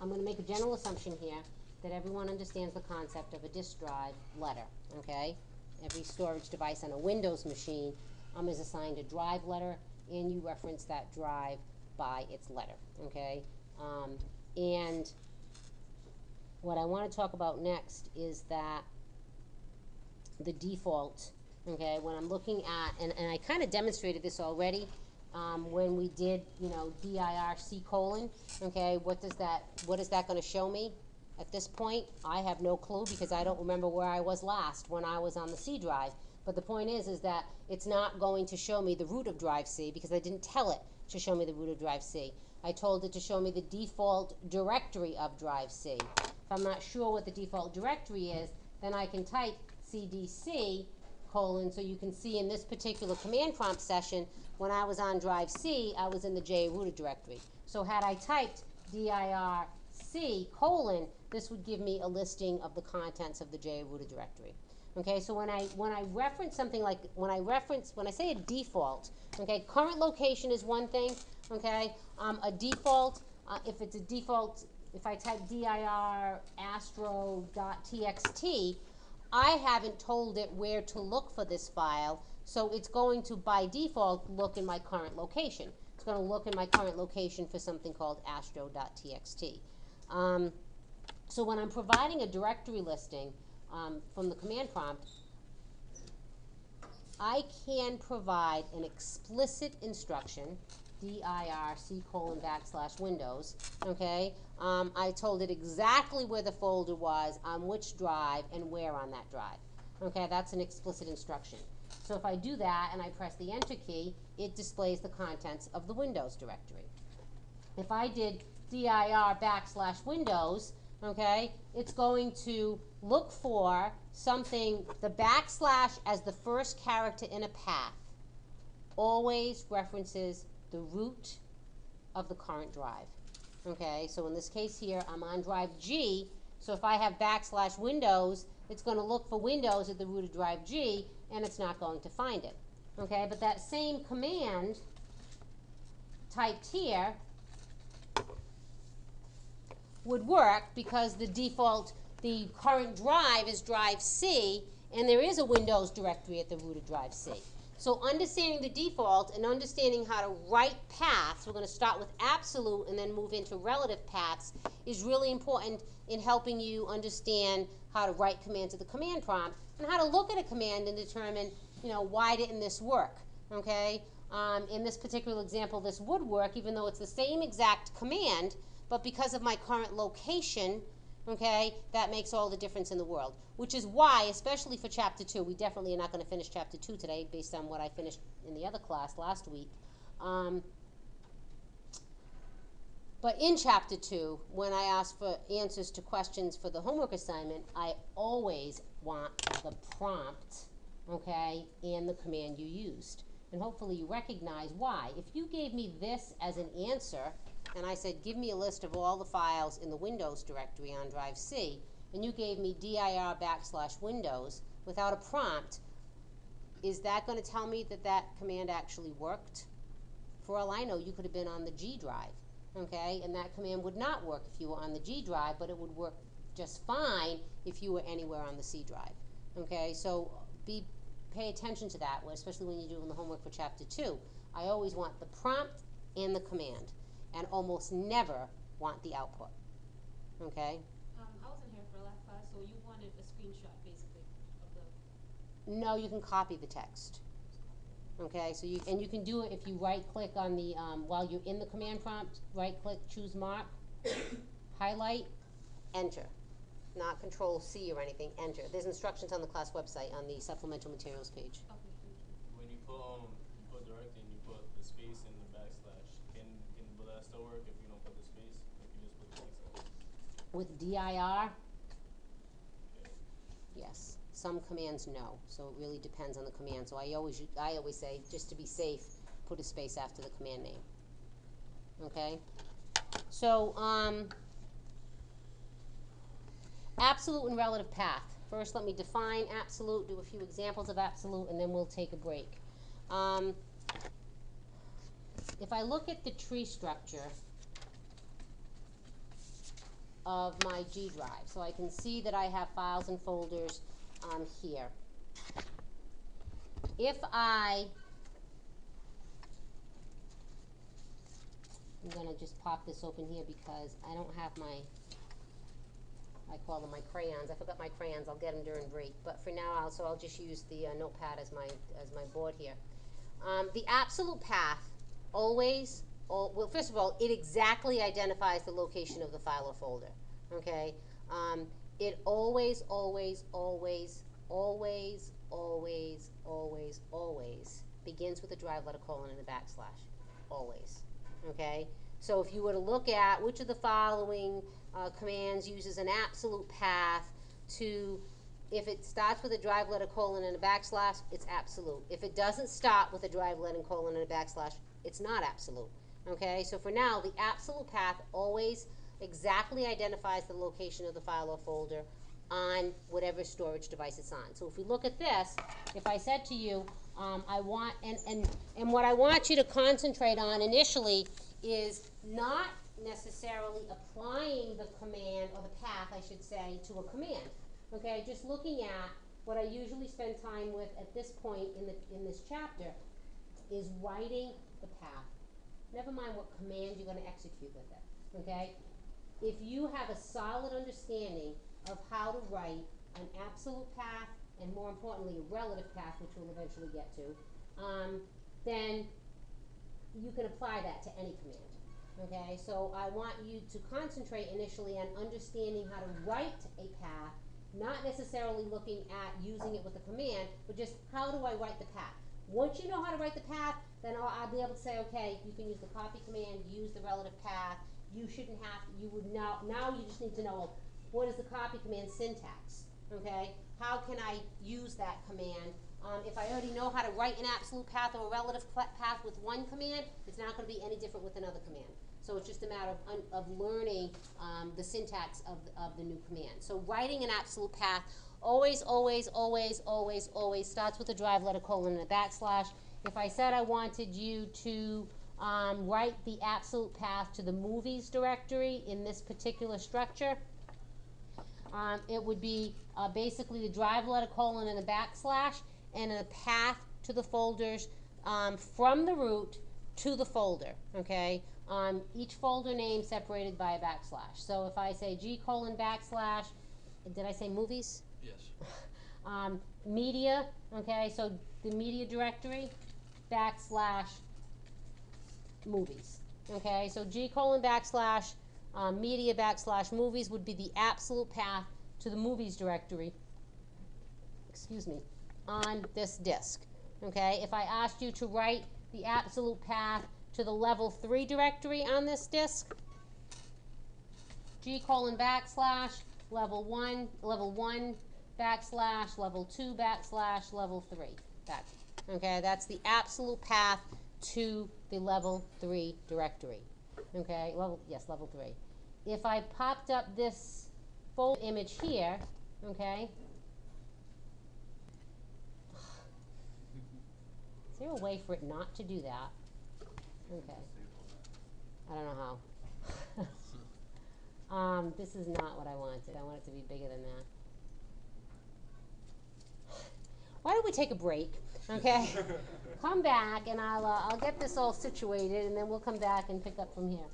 I'm going to make a general assumption here that everyone understands the concept of a disk drive letter, okay? Every storage device on a Windows machine is assigned a drive letter, and you reference that drive by its letter, okay? And what I want to talk about next is that the default, okay, when I'm looking at, and I kind of demonstrated this already when we did, you know, DIRC colon, okay, what is that going to show me? At this point, I have no clue because I don't remember where I was last when I was on the C drive. But the point is that it's not going to show me the root of drive C because I didn't tell it to show me the root of drive C. I told it to show me the default directory of drive C. If I'm not sure what the default directory is, then I can type cdc colon, so you can see in this particular command prompt session, when I was on drive C, I was in the J rooted directory. So had I typed dirc colon, this would give me a listing of the contents of the J rooted directory. Okay, so when I reference something like, when I say a default, okay, current location is one thing, okay, a default, if it's a default, if I type dir astro.txt, I haven't told it where to look for this file, so it's going to, by default, look in my current location. It's going to look in my current location for something called astro.txt. So when I'm providing a directory listing from the command prompt, I can provide an explicit instruction, dirc colon / Windows, okay? I told it exactly where the folder was, on which drive, and where on that drive. Okay, that's an explicit instruction. So if I do that and I press the Enter key, it displays the contents of the Windows directory. If I did dir / Windows, okay, it's going to look for something, the backslash as the first character in a path always references the root of the current drive. Okay, so in this case here, I'm on drive G, so if I have / Windows, it's going to look for Windows at the root of drive G, and it's not going to find it. Okay, but that same command typed here would work because the default, the current drive is drive C, and there is a Windows directory at the root of drive C. So understanding the default and understanding how to write paths, we're going to start with absolute and then move into relative paths, is really important in helping you understand how to write commands at the command prompt and how to look at a command and determine, you know, why didn't this work, okay? In this particular example, this would work even though it's the same exact command, but because of my current location, okay, that makes all the difference in the world. Which is why, especially for Chapter 2, we definitely are not going to finish Chapter 2 today based on what I finished in the other class last week. But in Chapter 2, when I ask for answers to questions for the homework assignment, I always want the prompt, okay, and the command you used. And hopefully you recognize why. If you gave me this as an answer, and I said, give me a list of all the files in the Windows directory on drive C, and you gave me dir / Windows without a prompt, is that going to tell me that that command actually worked? For all I know, you could have been on the G drive, okay, and that command would not work if you were on the G drive, but it would work just fine if you were anywhere on the C drive, okay? So pay attention to that, especially when you're doing the homework for Chapter 2. I always want the prompt and the command, and almost never want the output, okay? I wasn't here for last class, so you wanted a screenshot, basically, of the... No, you can copy the text, okay? So you can do it if you right-click on the, while you're in the command prompt, right-click, choose mark, highlight, enter. Not Control-C or anything, enter. There's instructions on the class website on the supplemental materials page. Okay, thank you. When you put direct and you put the space and the backslash, will that still work if you don't put the space? If you just put the backslash? With dir, yes. Some commands no. So it really depends on the command. So I always say, just to be safe, put a space after the command name. Okay? So, absolute and relative path. First, let me define absolute, do a few examples of absolute, and then we'll take a break. If I look at the tree structure, of my G drive. So I can see that I have files and folders here. If I'm gonna just pop this open here because I don't have my, I call them my crayons. I forgot my crayons. I'll get them during break. But for now, I'll just use the notepad as my board here. The absolute path always, well, first of all, it exactly identifies the location of the file or folder. Okay. It always, always, always, always, always, always, always begins with a drive letter colon and a backslash. Always. Okay? So if you were to look at which of the following commands uses an absolute path to, if it starts with a drive letter colon and a backslash, it's absolute. If it doesn't start with a drive letter colon and a backslash, it's not absolute. Okay? So for now, the absolute path always exactly identifies the location of the file or folder on whatever storage device it's on. So if we look at this, if I said to you, I want, and what I want you to concentrate on initially is not necessarily applying the command, or the path, I should say, to a command. Okay, just looking at what I usually spend time with at this point in this chapter is writing the path. Never mind what command you're going to execute with it. Okay, if you have a solid understanding of how to write an absolute path, and more importantly, a relative path, which we'll eventually get to, then you can apply that to any command. Okay, so I want you to concentrate initially on understanding how to write a path, not necessarily looking at using it with a command, but just how do I write the path. Once you know how to write the path, then I'll be able to say, okay, you can use the copy command, use the relative path. You shouldn't have, you would now you just need to know, what is the copy command syntax, okay? How can I use that command? If I already know how to write an absolute path or a relative path with one command, it's not going to be any different with another command. So it's just a matter of learning the syntax of the new command. So writing an absolute path always, always, always, always, always starts with a drive letter colon and a backslash. If I said I wanted you to write the absolute path to the movies directory in this particular structure, it would be basically the drive letter colon and a backslash and a path to the folders from the root to the folder, okay? Each folder name separated by a backslash. So if I say G colon backslash, did I say movies? Yes. Media, okay, so the media directory, backslash, movies, okay? So G colon backslash, media backslash movies would be the absolute path to the movies directory, excuse me, on this disk, okay? If I asked you to write the absolute path to the level 3 directory on this disk, G colon backslash, level 1 backslash, level 2 backslash, level 3, okay? That's the absolute path to the level 3 directory, okay? Level 3. If I popped up this folder image here, okay? Is there a way for it not to do that? Okay. I don't know how. This is not what I wanted. I want it to be bigger than that. Why don't we take a break, okay? Come back and I'll get this all situated and then we'll come back and pick up from here.